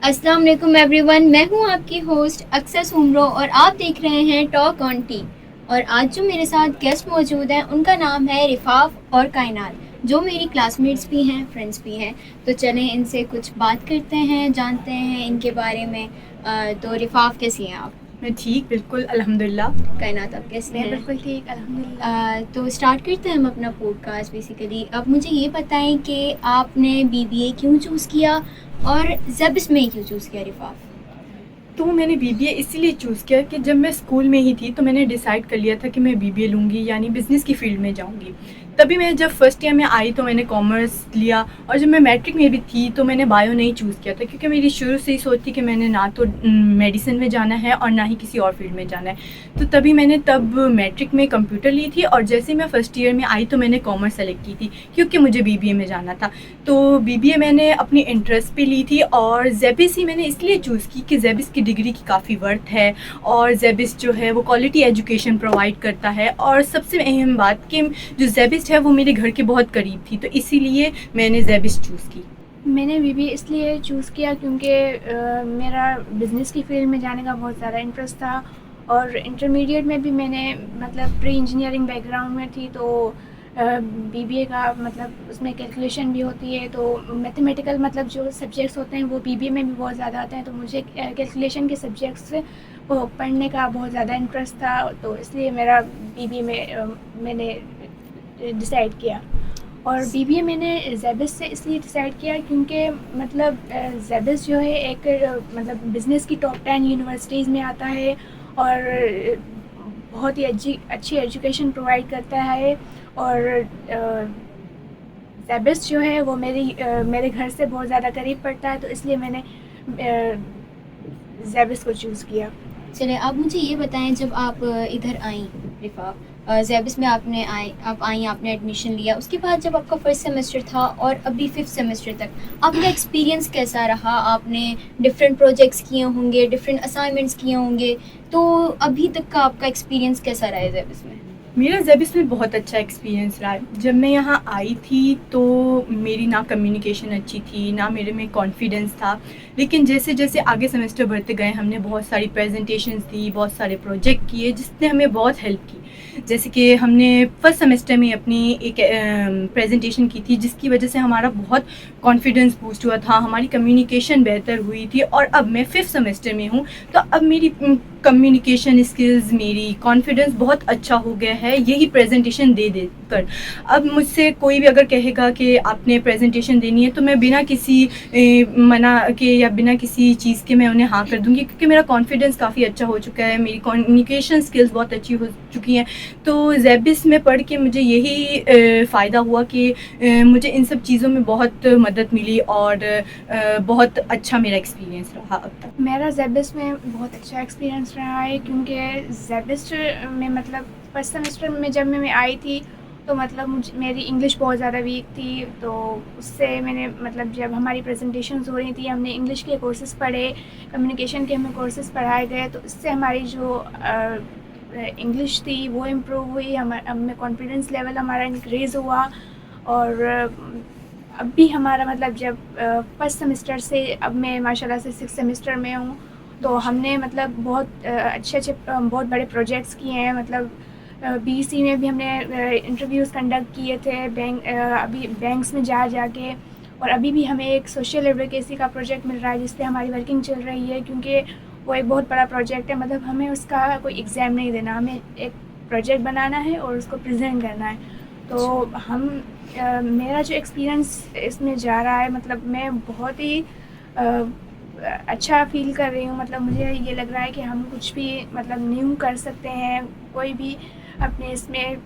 अस्सलाम वालेकुम एवरीवन, मैं हूं आपकी होस्ट अक्सर सुमरो और आप देख रहे हैं टॉक ऑन टी। और आज जो मेरे साथ गेस्ट मौजूद हैं उनका नाम है रिफाफ और कायनात, जो मेरी क्लासमेट्स भी हैं, फ्रेंड्स भी हैं। तो चलें इनसे कुछ बात करते हैं, जानते हैं इनके बारे में। तो रिफाफ कैसी हैं आप? मैं ठीक, बिल्कुल अल्हम्दुलिल्लाह। कायनात आप कैसी मैं हैं? बिल्कुल ठीक अल्हम्दुलिल्लाह। तो स्टार्ट करते हैं हम अपना पॉडकास्ट बेसिकली। अब मुझे ये बताएं कि आपने बीबीए क्यों चूज़ किया और ज़ेबिस में क्यों चूज़ किया रिफाफ? तो मैंने बीबीए इसीलिए चूज़ किया कि जब मैं स्कूल में ही थी तो मैंने डिसाइड कर लिया था कि मैं बीबीए लूँगी, यानी बिज़नेस की फ़ील्ड में जाऊँगी। तभी मैं जब फर्स्ट ईयर में आई तो मैंने कॉमर्स लिया, और जब मैं मैट्रिक में भी थी तो मैंने बायो नहीं चूज़ किया था, क्योंकि मेरी शुरू से ही सोच थी कि मैंने ना तो मेडिसिन में जाना है और ना ही किसी और फील्ड में जाना है। तो तभी मैंने तब मैट्रिक में कंप्यूटर ली थी, और जैसे मैं फर्स्ट ईयर में आई तो मैंने कॉमर्स सेलेक्ट की थी, क्योंकि मुझे बीबीए में जाना था। तो बीबीए मैंने अपनी इंटरेस्ट पे ली थी, और जेबिस ही मैंने इसलिए चूज़ की कि जेबिस की डिग्री की काफ़ी वर्थ है, और जेबिस जो है वो क्वालिटी एजुकेशन प्रोवाइड करता है, और सबसे अहम बात कि जो जेबिस है वो मेरे घर के बहुत करीब थी, तो इसीलिए मैंने जेबिस चूज़ की। मैंने बीबीए इसलिए चूज़ किया क्योंकि मेरा बिज़नेस की फील्ड में जाने का बहुत ज़्यादा इंटरेस्ट था, और इंटरमीडिएट में भी मैंने मतलब प्री इंजीनियरिंग बैकग्राउंड में थी, तो बीबीए का मतलब उसमें कैलकुलेशन भी होती है, तो मैथमेटिकल मतलब जो सब्जेक्ट्स होते हैं वो बीबीए में भी बहुत ज़्यादा आते हैं, तो मुझे कैलकुलेशन के सब्जेक्ट्स वो पढ़ने का बहुत ज़्यादा इंटरेस्ट था, तो इसलिए मेरा बीबीए में मैंने डिसाइड किया। और बीबीए मैंने जेबिस से इसलिए डिसाइड किया क्योंकि मतलब जेबिस जो है एक मतलब बिज़नेस की टॉप 10 यूनिवर्सिटीज़ में आता है, और बहुत ही अच्छी एजुकेशन प्रोवाइड करता है, और जेबिस जो है वो मेरे घर से बहुत ज़्यादा करीब पड़ता है, तो इसलिए मैंने जेबिस को चूज़ किया। चलिए आप मुझे ये बताएं, जब आप इधर आई रिफाफ, जेबिस में आप आई, आपने एडमिशन लिया, उसके बाद जब आपका फर्स्ट सेमेस्टर था और अभी फिफ्थ सेमेस्टर तक आपका एक्सपीरियंस कैसा रहा? आपने डिफरेंट प्रोजेक्ट्स किए होंगे, डिफरेंट असाइनमेंट्स किए होंगे, तो अभी तक का आपका एक्सपीरियंस कैसा रहा है जेबिस में? मेरा जेबिस में बहुत अच्छा एक्सपीरियंस रहा है। जब मैं यहाँ आई थी तो मेरी ना कम्युनिकेशन अच्छी थी, ना मेरे में कॉन्फिडेंस था, लेकिन जैसे जैसे आगे सेमेस्टर बढ़ते गए हमने बहुत सारी प्रेजेंटेशंस दी, बहुत सारे प्रोजेक्ट किए, जिसने हमें बहुत हेल्प की। जैसे कि हमने फर्स्ट सेमेस्टर में अपनी एक प्रेजेंटेशन की थी, जिसकी वजह से हमारा बहुत कॉन्फिडेंस बूस्ट हुआ था, हमारी कम्युनिकेशन बेहतर हुई थी। और अब मैं फिफ्थ सेमेस्टर में हूँ, तो अब मेरी कम्युनिकेशन स्किल्स, मेरी कॉन्फिडेंस बहुत अच्छा हो गया है यही प्रेजेंटेशन दे कर। अब मुझसे कोई भी अगर कहेगा कि आपने प्रेजेंटेशन देनी है, तो मैं बिना किसी मना के या बिना किसी चीज़ के मैं उन्हें हाँ कर दूंगी, क्योंकि मेरा कॉन्फिडेंस काफ़ी अच्छा हो चुका है, मेरी कम्युनिकेशन स्किल्स बहुत अच्छी हो चुकी हैं। तो जेबिस में पढ़ के मुझे यही फ़ायदा हुआ कि मुझे इन सब चीज़ों में बहुत मदद मिली, और बहुत अच्छा मेरा एक्सपीरियंस रहा अब तक। मेरा जेबिस में बहुत अच्छा एक्सपीरियंस रहा है, क्योंकि जेबिस में मतलब फर्स्ट सेमेस्टर में जब मैं आई थी तो मतलब मेरी इंग्लिश बहुत ज़्यादा वीक थी, तो उससे मैंने मतलब जब हमारी प्रेजेंटेशंस हो रही थी हमने इंग्लिश के कोर्सेज पढ़े, कम्युनिकेशन के हमें कोर्सेज पढ़ाए गए, तो इससे हमारी जो इंग्लिश थी वो इम्प्रूव हुई, हमें कॉन्फिडेंस लेवल हमारा इंक्रीज़ हुआ। और अब भी हमारा मतलब जब फर्स्ट सेमेस्टर से अब मैं माशाल्लाह से सिक्स सेमेस्टर में हूँ, तो हमने मतलब बहुत अच्छे बहुत बड़े प्रोजेक्ट्स किए हैं। मतलब बीसी में भी हमने इंटरव्यूज़ कंडक्ट किए थे, अभी बैंक्स में जा के, और अभी भी हमें एक सोशल एडवोकेसी का प्रोजेक्ट मिल रहा है जिस पे हमारी वर्किंग चल रही है, क्योंकि वो एक बहुत बड़ा प्रोजेक्ट है। मतलब हमें उसका कोई एग्ज़ाम नहीं देना, हमें एक प्रोजेक्ट बनाना है और उसको प्रेजेंट करना है। तो हम मेरा जो एक्सपीरियंस इसमें जा रहा है, मतलब मैं बहुत ही अच्छा फ़ील कर रही हूँ। मतलब मुझे ये लग रहा है कि हम कुछ भी मतलब न्यू कर सकते हैं, कोई भी अपने इसमें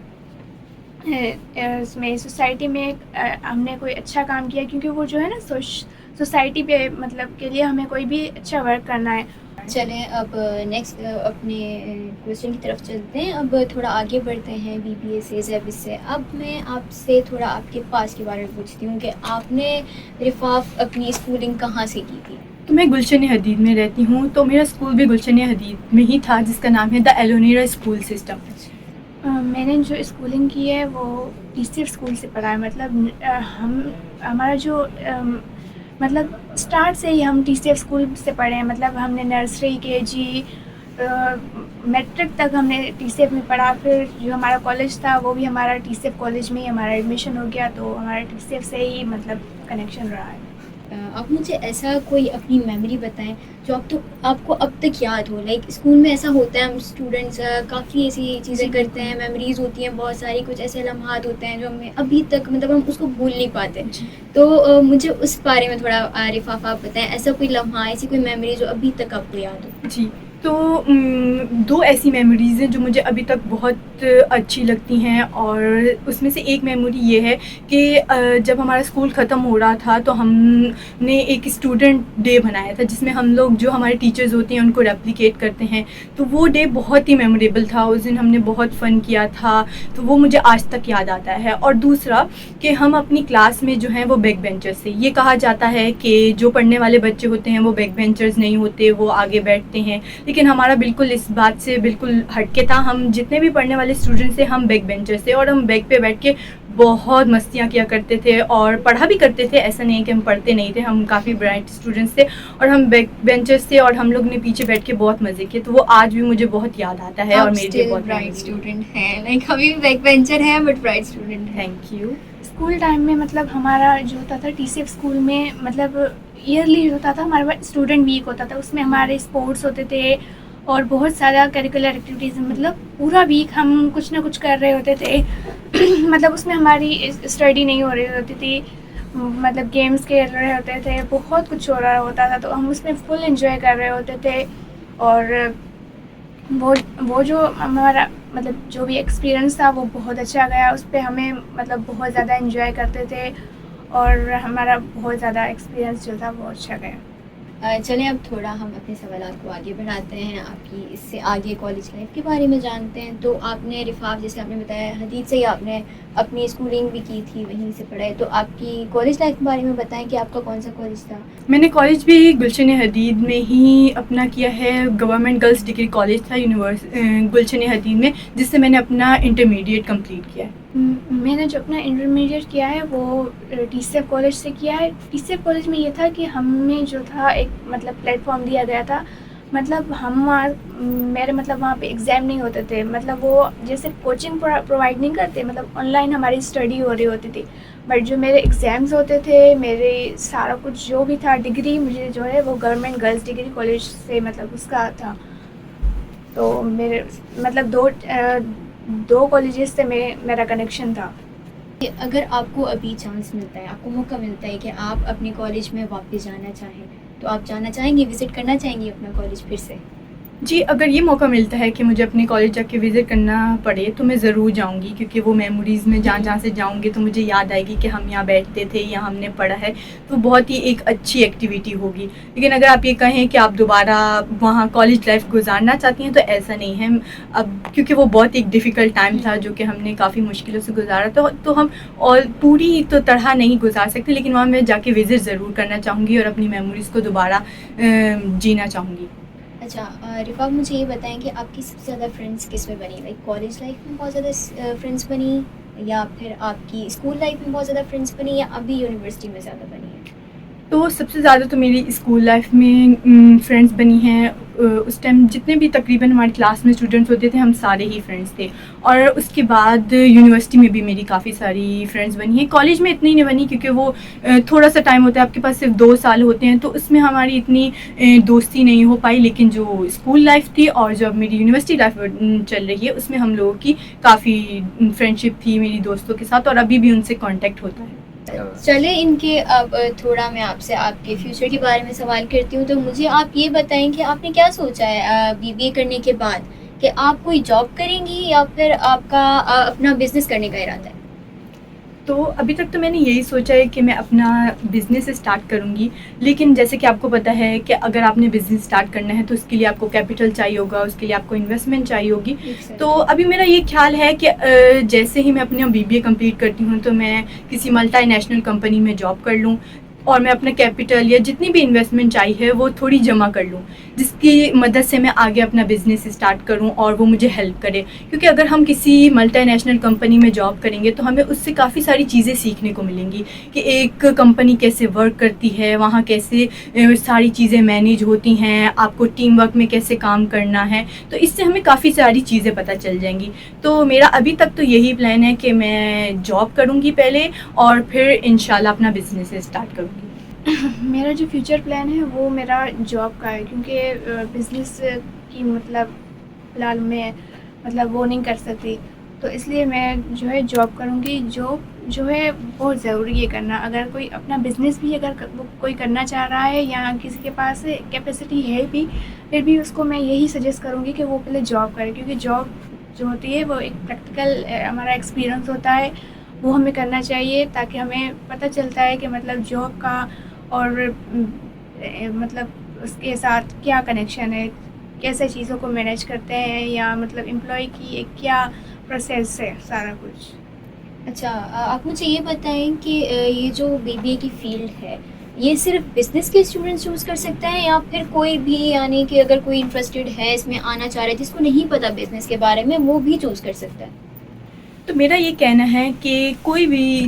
सोसाइटी में हमने कोई अच्छा काम किया, क्योंकि वो जो है ना सोसाइटी पे मतलब के लिए हमें कोई भी अच्छा वर्क करना है। चलें अब नेक्स्ट अपने क्वेश्चन की तरफ चलते हैं। अब थोड़ा आगे बढ़ते हैं बीबीए से, जेबिस से। अब मैं आपसे थोड़ा आपके पास के बारे में पूछती हूँ कि आपने रिफाफ अपनी स्कूलिंग कहाँ से की थी? तो मैं गुलशन हदीद में रहती हूँ, तो मेरा स्कूल भी गुलशन हदीद में ही था, जिसका नाम है द एलोनीरा स्कूल सिस्टम। मैंने जो स्कूलिंग की है वो टीसीएफ स्कूल से पढ़ा है। मतलब हमारा जो मतलब स्टार्ट से ही हम TCF स्कूल से पढ़े हैं, मतलब हमने नर्सरी KG मैट्रिक तक हमने TCF में पढ़ा। फिर जो हमारा कॉलेज था वो भी हमारा TCF कॉलेज में ही हमारा एडमिशन हो गया, तो हमारा TCF से ही मतलब कनेक्शन रहा है। आप मुझे ऐसा कोई अपनी मेमोरी बताएं जो आपको अब तक याद हो। लाइक स्कूल में ऐसा होता है, हम स्टूडेंट्स काफ़ी ऐसी चीज़ें करते हैं, मेमोरीज होती हैं बहुत सारी, कुछ ऐसे लम्हात होते हैं जो हमें अभी तक मतलब हम उसको भूल नहीं पाते। तो मुझे उस बारे में थोड़ा रिफाफ आप बताएं, ऐसा कोई लम्हा, ऐसी कोई मेमोरी जो अभी तक आपको याद हो। जी, तो 2 ऐसी मेमोरीज़ हैं जो मुझे अभी तक बहुत अच्छी लगती हैं, और उसमें से एक मेमोरी ये है कि जब हमारा स्कूल ख़त्म हो रहा था तो हमने एक स्टूडेंट डे बनाया था, जिसमें हम लोग जो हमारे टीचर्स होते हैं उनको रेप्लिकेट करते हैं। तो वो डे बहुत ही मेमोरेबल था, उस दिन हमने बहुत फ़न किया था, तो वो मुझे आज तक याद आता है। और दूसरा कि हम अपनी क्लास में जो हैं वो बैक बेंचर्स थे। ये कहा जाता है कि जो पढ़ने वाले बच्चे होते हैं वो बैक बेंचर्स नहीं होते, वो आगे बैठते हैं, लेकिन हमारा बिल्कुल इस बात से बिल्कुल हटके था। हम जितने भी पढ़ने वाले स्टूडेंट्स थे हम बैक बेंचर्स थे, और हम बैक पे बैठ के बहुत मस्तियाँ किया करते थे और पढ़ा भी करते थे। ऐसा नहीं कि हम पढ़ते नहीं थे, हम काफ़ी ब्राइट स्टूडेंट्स थे और हम बैक बेंचर्स थे, और हम लोग ने पीछे बैठ के बहुत मज़े किए। तो वो आज भी मुझे बहुत याद आता है, और मेरे लिए बहुत ब्राइट स्टूडेंट हैं, लाइक अभी भी बैक बेंचर हैं बट ब्राइट स्टूडेंट हैं। Thank you. स्कूल टाइम में मतलब हमारा जो होता था TCF स्कूल में, मतलब ईयरली होता था हमारे पास स्टूडेंट वीक होता था, उसमें हमारे स्पोर्ट्स होते थे और बहुत सारा करिकुलर एक्टिविटीज़, मतलब पूरा वीक हम कुछ ना कुछ कर रहे होते थे। मतलब उसमें हमारी स्टडी नहीं हो रही होती थी, मतलब गेम्स खेल रहे होते थे, बहुत कुछ हो रहा होता था, तो हम उसमें फुल एंजॉय कर रहे होते थे। और वो जो हमारा मतलब जो भी एक्सपीरियंस था वो बहुत अच्छा गया, उस पर हमें मतलब बहुत ज़्यादा एंजॉय करते थे, और हमारा बहुत ज़्यादा एक्सपीरियंस जो था वो अच्छा गया। चलें अब थोड़ा हम अपने सवालात को आगे बढ़ाते हैं, आपकी इससे आगे कॉलेज लाइफ के बारे में जानते हैं। तो आपने रिफाफ, जैसे आपने बताया हदीद से ही आपने अपनी स्कूलिंग भी की थी, वहीं से पढ़ाई, तो आपकी कॉलेज लाइफ के बारे में बताएं कि आपका कौन सा कॉलेज था। मैंने कॉलेज भी गुलशन हदीद में ही अपना किया है। गवर्नमेंट गर्ल्स डिग्री कॉलेज था गुलशन हदीद में, जिससे मैंने अपना इंटरमीडिएट कंप्लीट किया है। मैंने जो अपना इंटरमीडिएट किया है वो TCF कॉलेज से किया है। TCF कॉलेज में ये था कि हमें जो था एक मतलब प्लेटफॉर्म दिया गया था, मतलब हम मेरे मतलब वहाँ पे एग्ज़ाम नहीं होते थे, मतलब वो जैसे कोचिंग प्रोवाइड नहीं करते, मतलब ऑनलाइन हमारी स्टडी हो रही होती थी, बट जो मेरे एग्ज़ाम्स होते थे, मेरे सारा कुछ जो भी था, डिग्री मुझे जो है वो गवर्नमेंट गर्ल्स डिग्री कॉलेज से मतलब उसका था। तो मेरे मतलब दो कॉलेजेस से मेरा कनेक्शन था। अगर आपको अभी चांस मिलता है, आपको मौका मिलता है कि आप अपने कॉलेज में वापस जाना चाहें, तो आप जाना चाहेंगे, विज़िट करना चाहेंगे अपना कॉलेज फिर से? जी, अगर ये मौका मिलता है कि मुझे अपने कॉलेज जाके विज़िट करना पड़े तो मैं ज़रूर जाऊंगी, क्योंकि वो मेमोरीज़ में जहाँ से जाऊंगी तो मुझे याद आएगी कि हम यहाँ बैठते थे, यहाँ हमने पढ़ा है, तो बहुत ही एक अच्छी एक्टिविटी होगी। लेकिन अगर आप ये कहें कि आप दोबारा वहाँ कॉलेज लाइफ गुजारना चाहती हैं तो ऐसा नहीं है अब, क्योंकि वो बहुत एक डिफ़िकल्ट टाइम था जो कि हमने काफ़ी मुश्किलों से गुजारा, तो हम और पूरी तो तरह नहीं गुजार सकते, लेकिन वहाँ मैं जाके विज़िट ज़रूर करना चाहूँगी और अपनी मेमोरीज़ को दोबारा जीना चाहूँगी। अच्छा रिफाफ, मुझे ये बताएं कि आपकी सबसे ज़्यादा फ्रेंड्स किस में बनी? लाइक कॉलेज लाइफ में बहुत ज़्यादा फ्रेंड्स बनी, या फिर आपकी स्कूल लाइफ में बहुत ज़्यादा फ्रेंड्स बनी, या अभी यूनिवर्सिटी में ज़्यादा बनी है? तो सबसे ज़्यादा तो मेरी स्कूल लाइफ में फ्रेंड्स बनी हैं। उस टाइम जितने भी तकरीबन हमारी क्लास में स्टूडेंट्स होते थे हम सारे ही फ्रेंड्स थे, और उसके बाद यूनिवर्सिटी में भी मेरी काफ़ी सारी फ्रेंड्स बनी हैं। कॉलेज में इतनी नहीं बनी क्योंकि वो थोड़ा सा टाइम होता है, आपके पास सिर्फ 2 साल होते हैं, तो उसमें हमारी इतनी दोस्ती नहीं हो पाई। लेकिन जो स्कूल लाइफ थी और जो अब मेरी यूनिवर्सिटी लाइफ चल रही है उसमें हम लोगों की काफ़ी फ्रेंडशिप थी मेरी दोस्तों के साथ, और अभी भी उनसे कॉन्टेक्ट होता है। चले इनके अब थोड़ा मैं आपसे आपके फ्यूचर के बारे में सवाल करती हूँ। तो मुझे आप ये बताएं कि आपने क्या सोचा है BBA करने के बाद, कि आप कोई जॉब करेंगी या फिर आपका अपना बिजनेस करने का इरादा है? तो अभी तक तो मैंने यही सोचा है कि मैं अपना बिज़नेस स्टार्ट करूँगी, लेकिन जैसे कि आपको पता है कि अगर आपने बिज़नेस स्टार्ट करना है तो उसके लिए आपको कैपिटल चाहिए होगा, उसके लिए आपको इन्वेस्टमेंट चाहिए होगी। तो अभी मेरा ये ख्याल है कि जैसे ही मैं अपना BBA कंप्लीट करती हूँ तो मैं किसी मल्टीनेशनल कंपनी में जॉब कर लूँ, और मैं अपना कैपिटल या जितनी भी इन्वेस्टमेंट चाहिए है वो थोड़ी जमा कर लूँ, जिसकी मदद से मैं आगे अपना बिजनेस स्टार्ट करूँ और वो मुझे हेल्प करे। क्योंकि अगर हम किसी मल्टीनेशनल कंपनी में जॉब करेंगे तो हमें उससे काफ़ी सारी चीज़ें सीखने को मिलेंगी कि एक कंपनी कैसे वर्क करती है, वहाँ कैसे सारी चीज़ें मैनेज होती हैं, आपको टीम वर्क में कैसे काम करना है। तो इससे हमें काफ़ी सारी चीज़ें पता चल जाएंगी। तो मेरा अभी तक तो यही प्लान है कि मैं जॉब करूँगी पहले और फिर इंशाल्लाह अपना बिजनेस स्टार्ट करूँगी। मेरा जो फ्यूचर प्लान है वो मेरा जॉब का है, क्योंकि बिज़नेस की मतलब फ़िलहाल मैं मतलब वो नहीं कर सकती, तो इसलिए मैं जो है जॉब करूँगी। जॉब जो है बहुत ज़रूरी है करना। अगर कोई अपना बिज़नेस भी अगर वो कोई करना चाह रहा है या किसी के पास कैपेसिटी है भी, फिर भी उसको मैं यही सजेस्ट करूँगी कि वो पहले जॉब करे, क्योंकि जॉब जो होती है वो एक प्रैक्टिकल हमारा एक्सपीरियंस होता है, वो हमें करना चाहिए ताकि हमें पता चलता है कि मतलब जॉब का और मतलब उसके साथ क्या कनेक्शन है, कैसे चीज़ों को मैनेज करते हैं, या मतलब एम्प्लॉय की एक क्या प्रोसेस है सारा कुछ। अच्छा, आप मुझे ये बताएं कि ये जो बीबीए की फील्ड है, ये सिर्फ बिजनेस के स्टूडेंट्स चूज़ कर सकते हैं या फिर कोई भी, यानी कि अगर कोई इंटरेस्टेड है इसमें आना चाह रहा है जिसको नहीं पता बिजनेस के बारे में, वो भी चूज़ कर सकता है? तो मेरा ये कहना है कि कोई भी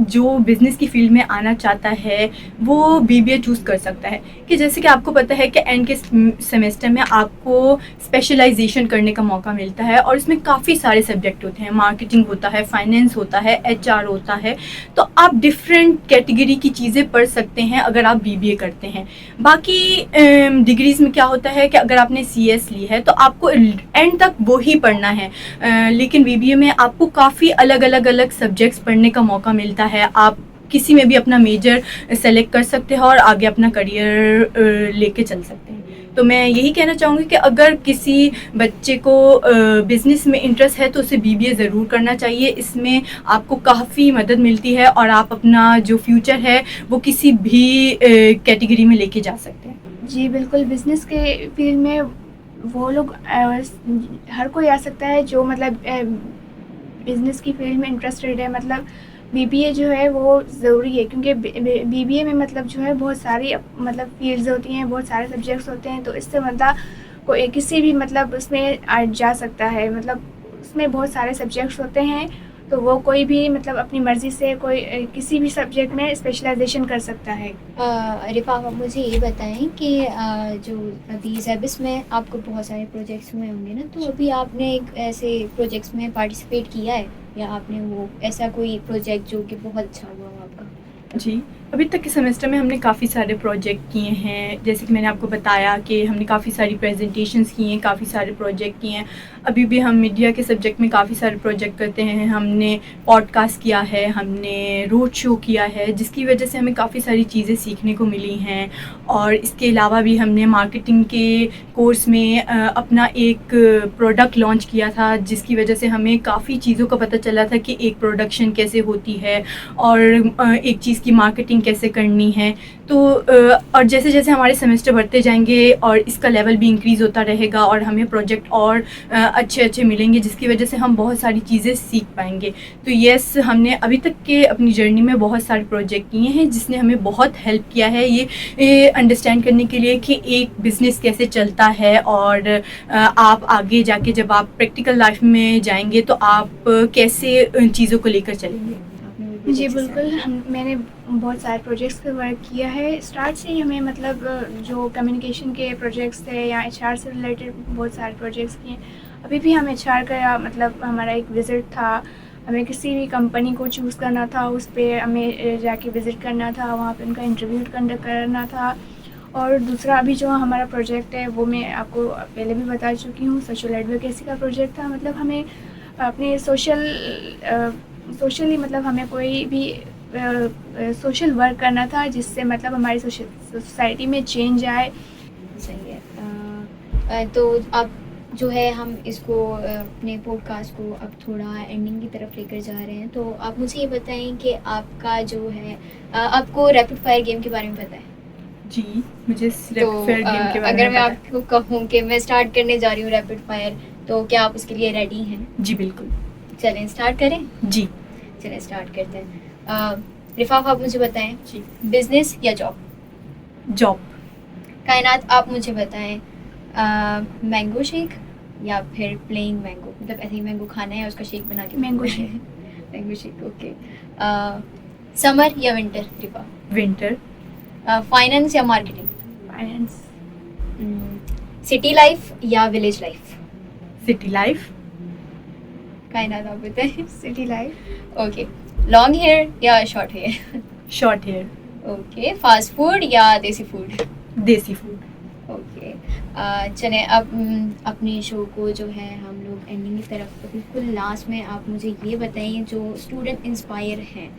जो बिज़नेस की फ़ील्ड में आना चाहता है वो बीबीए चूज़ कर सकता है। कि जैसे कि आपको पता है कि एंड के सेमेस्टर में आपको स्पेशलाइजेशन करने का मौका मिलता है और इसमें काफ़ी सारे सब्जेक्ट होते हैं, मार्केटिंग होता है, फाइनेंस होता है, एचआर होता है। तो आप डिफरेंट कैटेगरी की चीज़ें पढ़ सकते हैं अगर आप बीबीए करते हैं। बाकी डिग्रीज़ में क्या होता है कि अगर आपने सीएस ली है तो आपको एंड तक वो ही पढ़ना है, लेकिन बीबीए में आपको काफ़ी अलग सब्जेक्ट्स पढ़ने का मौका मिलता है। आप किसी में भी अपना मेजर सेलेक्ट कर सकते हैं और आगे अपना करियर लेके चल सकते हैं। तो मैं यही कहना चाहूँगी कि अगर किसी बच्चे को बिज़नेस में इंटरेस्ट है तो उसे बीबीए ज़रूर करना चाहिए। इसमें आपको काफ़ी मदद मिलती है और आप अपना जो फ्यूचर है वो किसी भी कैटेगरी में लेके जा सकते हैं। जी बिल्कुल, बिज़नेस के फील्ड में वो लोग हर कोई आ सकता है जो मतलब बिज़नेस की फील्ड में इंटरेस्टेड है। मतलब बीबीए जो है वो ज़रूरी है, क्योंकि बीबीए में मतलब जो है बहुत सारी मतलब फील्ड्स होती हैं, बहुत सारे सब्जेक्ट्स होते हैं, तो इससे मतलब कोई किसी भी मतलब उसमें जा सकता है। मतलब उसमें बहुत सारे सब्जेक्ट्स होते हैं, तो वो कोई भी मतलब अपनी मर्ज़ी से कोई किसी भी सब्जेक्ट में स्पेशलाइजेशन कर सकता है। रिफा, आप मुझे ये बताएं कि जो अभी ज़ेबिस में आपको बहुत सारे प्रोजेक्ट्स हुए होंगे ना, तो अभी आपने एक ऐसे प्रोजेक्ट्स में पार्टिसिपेट किया है या आपने वो ऐसा कोई प्रोजेक्ट जो कि बहुत अच्छा हुआ हो आपका? जी, अभी तक के सेमेस्टर में हमने काफ़ी सारे प्रोजेक्ट किए हैं। जैसे कि मैंने आपको बताया कि हमने काफ़ी सारी प्रेजेंटेशंस की हैं, काफ़ी सारे प्रोजेक्ट किए हैं। अभी भी हम मीडिया के सब्जेक्ट में काफ़ी सारे प्रोजेक्ट करते हैं। हमने पॉडकास्ट किया है, हमने रोड शो किया है, जिसकी वजह से हमें काफ़ी सारी चीज़ें सीखने को मिली हैं। और इसके अलावा भी हमने मार्केटिंग के कोर्स में अपना एक प्रोडक्ट लॉन्च किया था, जिसकी वजह से हमें काफ़ी चीज़ों का पता चला था कि एक प्रोडक्शन कैसे होती है और एक चीज़ की मार्केटिंग कैसे करनी है। तो और जैसे जैसे हमारे सेमेस्टर बढ़ते जाएंगे और इसका लेवल भी इंक्रीज़ होता रहेगा और हमें प्रोजेक्ट और अच्छे अच्छे मिलेंगे, जिसकी वजह से हम बहुत सारी चीज़ें सीख पाएंगे। तो यस, हमने अभी तक के अपनी जर्नी में बहुत सारे प्रोजेक्ट किए हैं जिसने हमें बहुत हेल्प किया है ये अंडरस्टैंड करने के लिए कि एक बिज़नेस कैसे चलता है और आप आगे जाके जब आप प्रैक्टिकल लाइफ में जाएंगे तो आप कैसे उन चीज़ों को लेकर चलेंगे। जी बिल्कुल, मैंने बहुत सारे प्रोजेक्ट्स पे वर्क किया है। स्टार्ट से ही हमें मतलब जो कम्युनिकेशन के प्रोजेक्ट्स थे या एचआर से रिलेटेड बहुत सारे प्रोजेक्ट्स किए। अभी भी हम एचआर का मतलब हमारा एक विज़िट था, हमें किसी भी कंपनी को चूज़ करना था, उस पर हमें जाके विज़िट करना था, वहाँ पे उनका इंटरव्यू कंडक्ट करना था। और दूसरा अभी जो हमारा प्रोजेक्ट है वो मैं आपको पहले भी बता चुकी हूँ, सोशल एडवोकेसी का प्रोजेक्ट था। मतलब हमें अपने सोशली मतलब हमें कोई भी सोशल वर्क करना था जिससे मतलब हमारी सोसाइटी में चेंज आए। सही है। तो अब जो है हम इसको अपने पॉडकास्ट को अब थोड़ा एंडिंग की तरफ लेकर जा रहे हैं। तो आप मुझे ये बताएं कि आपका जो है आपको रैपिड फायर गेम के बारे में पता है? जी, मुझे तो रैपिड फायर गेम के बारे अगर में मैं पता है। आपको कहूँ कि मैं स्टार्ट करने जा रही हूँ रैपिड फायर, तो क्या आप उसके लिए रेडी हैं? जी बिल्कुल। चलें स्टार्ट करें। जी चलें स्टार्ट करते हैं। रिफाफ आप मुझे बताएं, जी। बिजनेस या जॉब? जॉब। कायनात आप मुझे बताएं, मैंगो शेक या फिर प्लेन मैंगो, मतलब ऐसे ही मैंगो खाना है उसका शेक बना के मैंगो पीना है। Shake. Mango shake, okay. Summer या विंटर रिफाफ? विंटर। फाइनेंस या मार्केटिंग? फाइनेंस। सिटी लाइफ या village life? City life. Kainat आप बताएं। City life. Okay. Long hair या short hair? Short hair. Okay. Fast food या देसी फूड? देसी फूड। ओके। चलें अब अपने शो को जो है हम लोग एंडिंग की तरफ, तो बिल्कुल लास्ट में आप मुझे ये बताइए, जो स्टूडेंट इंस्पायर हैं,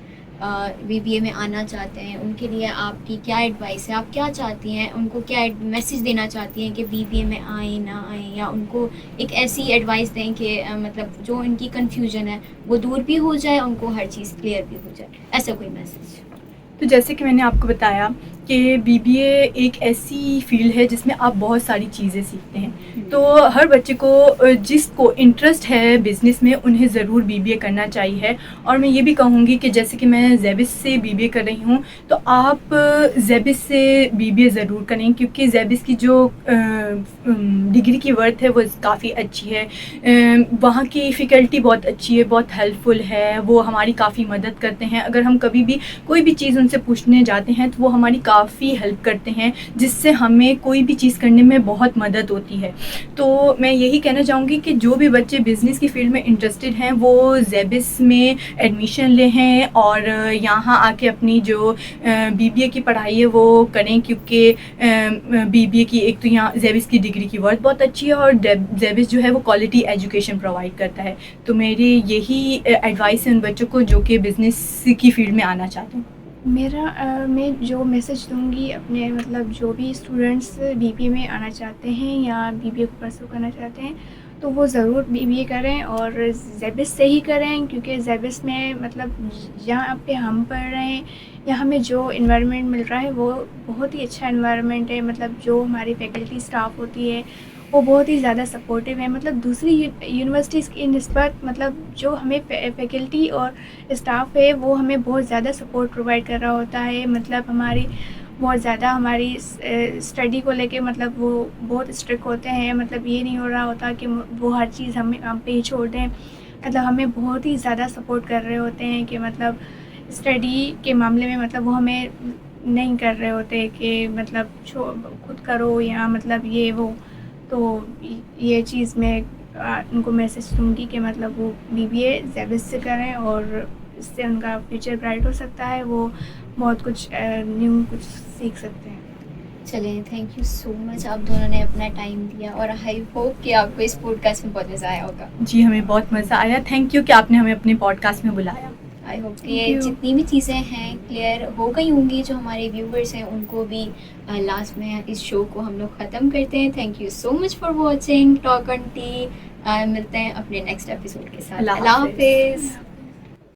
बीबीए में आना चाहते हैं, उनके लिए आपकी क्या एडवाइस है? आप क्या चाहती हैं, उनको क्या मैसेज देना चाहती हैं कि बीबीए में आए ना आए, या उनको एक ऐसी एडवाइस दें कि मतलब जो इनकी कन्फ्यूजन है वो दूर भी हो जाए, उनको हर चीज़ क्लियर भी हो जाए, ऐसा कोई मैसेज? तो जैसे कि मैंने आपको बताया कि बीबीए एक ऐसी फील्ड है जिसमें आप बहुत सारी चीज़ें सीखते हैं। तो हर बच्चे को जिसको इंटरेस्ट है बिज़नेस में, उन्हें ज़रूर बीबीए करना चाहिए। और मैं ये भी कहूँगी कि जैसे कि मैं जेबिस से बीबीए कर रही हूँ, तो आप जेबिस से बीबीए ज़रूर करें, क्योंकि जेबिस की जो डिग्री की वर्थ है वो काफ़ी अच्छी है। वहाँ की फ़ैकल्टी बहुत अच्छी है, बहुत हेल्पफुल है, वो हमारी काफ़ी मदद करते हैं। अगर हम कभी भी कोई भी चीज़ उनसे पूछने जाते हैं तो वो हमारी काफ़ी हेल्प करते हैं, जिससे हमें कोई भी चीज़ करने में बहुत मदद होती है। तो मैं यही कहना चाहूँगी कि जो भी बच्चे बिज़नेस की फ़ील्ड में इंटरेस्टेड हैं वो जेबिस में एडमिशन ले हैं और यहाँ आके अपनी जो बीबीए की पढ़ाई है वो करें, क्योंकि बीबीए की एक तो यहाँ जेबिस की डिग्री की वर्थ बहुत अच्छी है और जेबिस जो है वो क्वालिटी एजुकेशन प्रोवाइड करता है। तो मेरी यही एडवाइस है उन बच्चों को जो कि बिज़नेस की फ़ील्ड में आना चाहते हैं। मैं जो मैसेज दूंगी अपने मतलब जो भी स्टूडेंट्स बीबीए में आना चाहते हैं या बीबीए को परस्यू करना चाहते हैं, तो वो ज़रूर बीबीए करें और जेबिस से ही करें, क्योंकि जेबिस में मतलब जहाँ पे हम पढ़ रहे हैं या हमें जो इन्वायरमेंट मिल रहा है वो बहुत ही अच्छा इन्वायरमेंट है। मतलब जो हमारी फैकल्टी स्टाफ होती है वो बहुत ही ज़्यादा सपोर्टिव है। मतलब दूसरी यूनिवर्सिटीज़ की निस्बत मतलब जो हमें फैकल्टी और स्टाफ है वो हमें बहुत ज़्यादा सपोर्ट प्रोवाइड कर रहा होता है। मतलब हमारी बहुत ज़्यादा हमारी स्टडी को लेके मतलब वो बहुत स्ट्रिक्ट होते हैं। मतलब ये नहीं हो रहा होता कि वो हर चीज़ हम पे ही छोड़ दें। मतलब हमें बहुत ही ज़्यादा सपोर्ट कर रहे होते हैं कि मतलब स्टडी के मामले में मतलब वो हमें नहीं कर रहे होते कि मतलब खुद करो या मतलब ये वो। तो ये चीज़ मैं उनको मैसेज दूँगी कि मतलब वो बीबीए जेबिस से करें और इससे उनका फ्यूचर ब्राइट हो सकता है। वो बहुत कुछ न्यू कुछ सीख सकते हैं। चलें, थैंक यू सो मच, आप दोनों ने अपना टाइम दिया और आई होप कि आपको इस पॉडकास्ट में बहुत मज़ा आया होगा। जी, हमें बहुत मज़ा आया। थैंक यू कि आपने हमें अपने पॉडकास्ट में बुलाया। आई होप कि Thank ये you. जितनी भी चीज़ें हैं क्लियर हो गई होंगी, जो हमारे व्यूवर्स हैं उनको भी। लास्ट में इस शो को हम लोग ख़त्म करते हैं। Thank you so much for watching talk on T. मिलते हैं अपने नेक्स्ट एपिसोड के साथ। अल्लाह अल्लाह हाफ़िज़। हाफिज़।